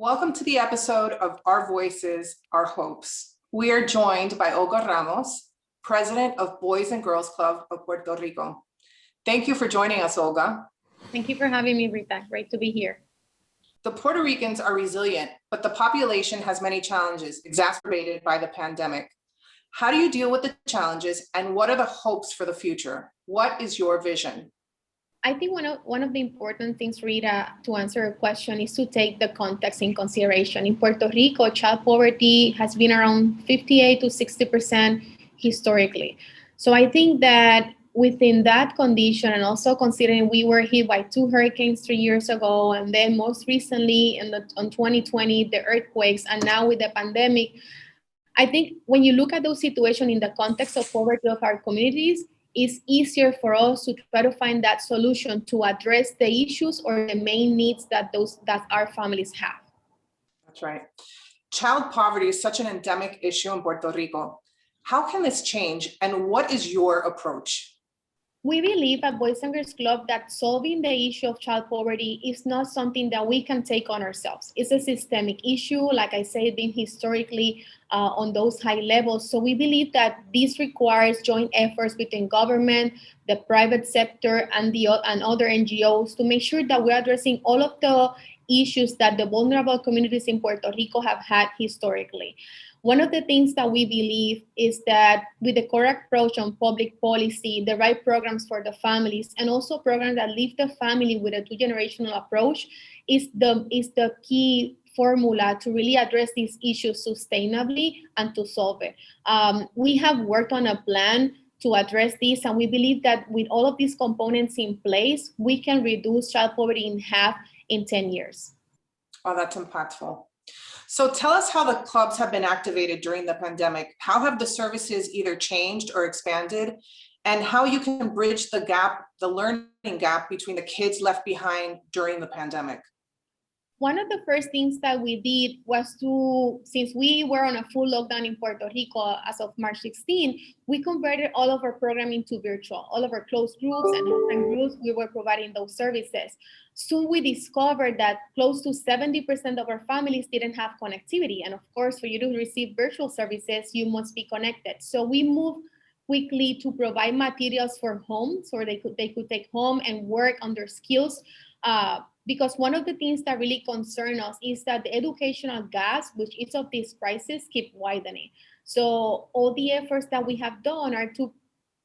Welcome to the episode of Our Voices, Our Hopes. We are joined by Olga Ramos, President of Boys and Girls Club of Puerto Rico. Thank you for joining us, Olga. Thank you for having me, Rita. Great to be here. The Puerto Ricans are resilient, but the population has many challenges exacerbated by the pandemic. How do you deal with the challenges and what are the hopes for the future? What is your vision? I think one of the important things, Rita, to answer your question is to take the context in consideration. In Puerto Rico, child poverty has been around 58 to 60% historically. So I think that within that condition, and also considering we were hit by 2 hurricanes 3 years ago, and then most recently on 2020, the earthquakes, and now with the pandemic, I think when you look at those situations in the context of poverty of our communities, it's easier for us to try to find that solution to address the issues or the main needs that our families have. That's right. Child poverty is such an endemic issue in Puerto Rico. How can this change and what is your approach? We believe at Boys and Girls Club that solving the issue of child poverty is not something that we can take on ourselves. It's a systemic issue, like I said, been historically on those high levels. So we believe that this requires joint efforts between government, the private sector, and other NGOs to make sure that we're addressing all of the issues that the vulnerable communities in Puerto Rico have had historically. One of the things that we believe is that with the correct approach on public policy, the right programs for the families, and also programs that leave the family with a 2-generational approach is the key formula to really address these issues sustainably and to solve it. We have worked on a plan to address this, and we believe that with all of these components in place, we can reduce child poverty in half in 10 years. Oh, that's impactful. So tell us how the clubs have been activated during the pandemic. How have the services either changed or expanded, and how you can bridge the gap, the learning gap between the kids left behind during the pandemic? One of the first things that we did was since we were on a full lockdown in Puerto Rico as of March 16, we converted all of our programming to virtual. All of our closed groups and open groups, we were providing those services. Soon we discovered that close to 70% of our families didn't have connectivity. And of course, for you to receive virtual services, you must be connected. So we moved quickly to provide materials for home so they could take home and work on their skills. Because one of the things that really concern us is that the educational gaps, which each of these crises keep widening. So all the efforts that we have done are to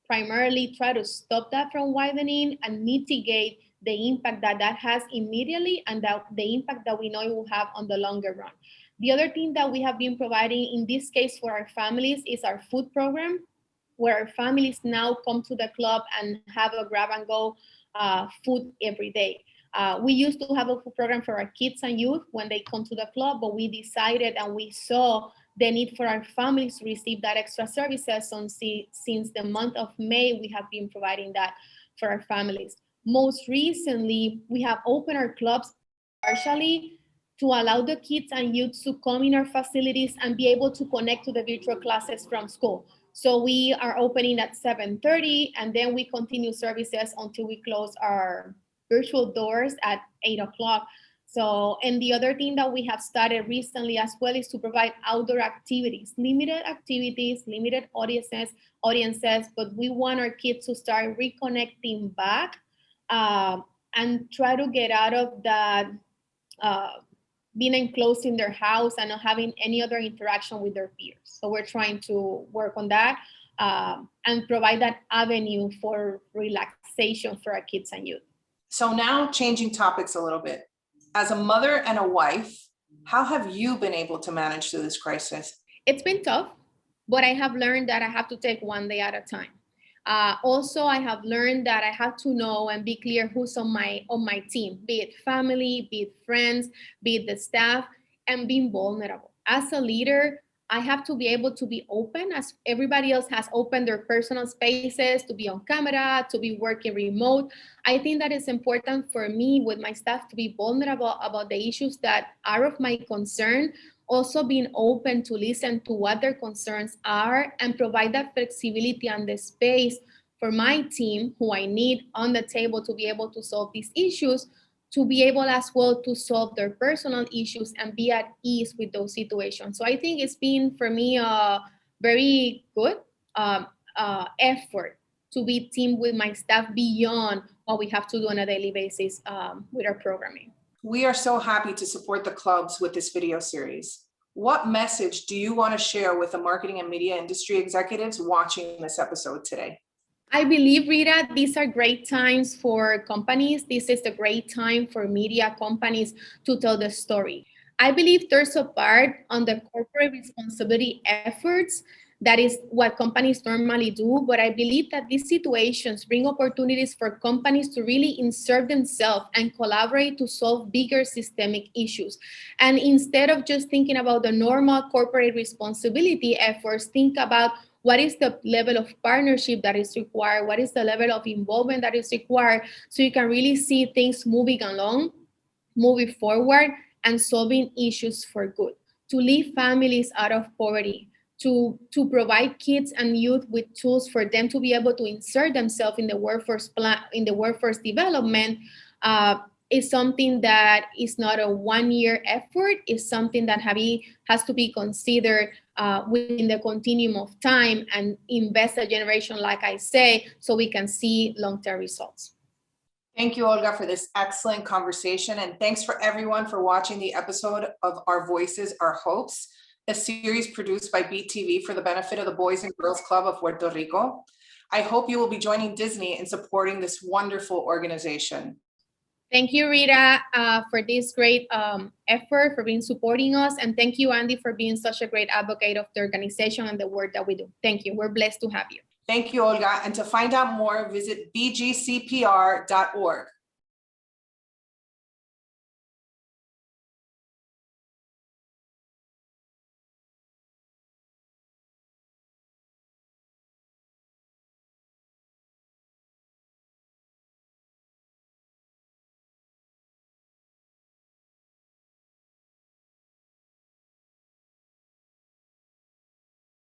primarily try to stop that from widening and mitigate the impact that has immediately and the impact that we know it will have on the longer run. The other thing that we have been providing in this case for our families is our food program, where our families now come to the club and have a grab and go food every day. We used to have a food program for our kids and youth when they come to the club, but we decided and we saw the need for our families to receive that extra services. Since the month of May, we have been providing that for our families. Most recently, we have opened our clubs partially to allow the kids and youth to come in our facilities and be able to connect to the virtual classes from school. So we are opening at 7:30, and then we continue services until we close our virtual doors at 8 o'clock. So, and the other thing that we have started recently as well is to provide outdoor activities, limited audiences, but we want our kids to start reconnecting back and try to get out of that being enclosed in their house and not having any other interaction with their peers. So we're trying to work on that and provide that avenue for relaxation for our kids and youth. So now changing topics a little bit. As a mother and a wife, how have you been able to manage through this crisis? It's been tough, but I have learned that I have to take one day at a time. Also, I have learned that I have to know and be clear who's on my team, be it family, be it friends, be it the staff, and being vulnerable. As a leader, I have to be able to be open as everybody else has opened their personal spaces, to be on camera, to be working remote. I think that it's important for me with my staff to be vulnerable about the issues that are of my concern, also being open to listen to what their concerns are and provide that flexibility and the space for my team, who I need on the table to be able to solve these issues, to be able as well to solve their personal issues and be at ease with those situations. So I think it's been for me a very good effort to be teamed with my staff beyond what we have to do on a daily basis with our programming. We are so happy to support the clubs with this video series. What message do you want to share with the marketing and media industry executives watching this episode today? I believe, Rita, these are great times for companies. This is a great time for media companies to tell the story. I believe there's a part on the corporate responsibility efforts that is what companies normally do, but I believe that these situations bring opportunities for companies to really insert themselves and collaborate to solve bigger systemic issues. And instead of just thinking about the normal corporate responsibility efforts, think about what is the level of partnership that is required, what is the level of involvement that is required, so you can really see things moving along, moving forward, and solving issues for good, to leave families out of poverty, to provide kids and youth with tools for them to be able to insert themselves in the workforce development is something that is not a one-year effort. It's something that has to be considered within the continuum of time and invest a generation, like I say, so we can see long-term results. Thank you, Olga, for this excellent conversation. And thanks for everyone for watching the episode of Our Voices, Our Hopes, a series produced by Beat TV for the benefit of the Boys and Girls Club of Puerto Rico. I hope you will be joining Disney in supporting this wonderful organization. Thank you, Rita, for this great effort, for being supporting us. And thank you, Andy, for being such a great advocate of the organization and the work that we do. Thank you. We're blessed to have you. Thank you, Olga. And to find out more, visit bgcpr.org.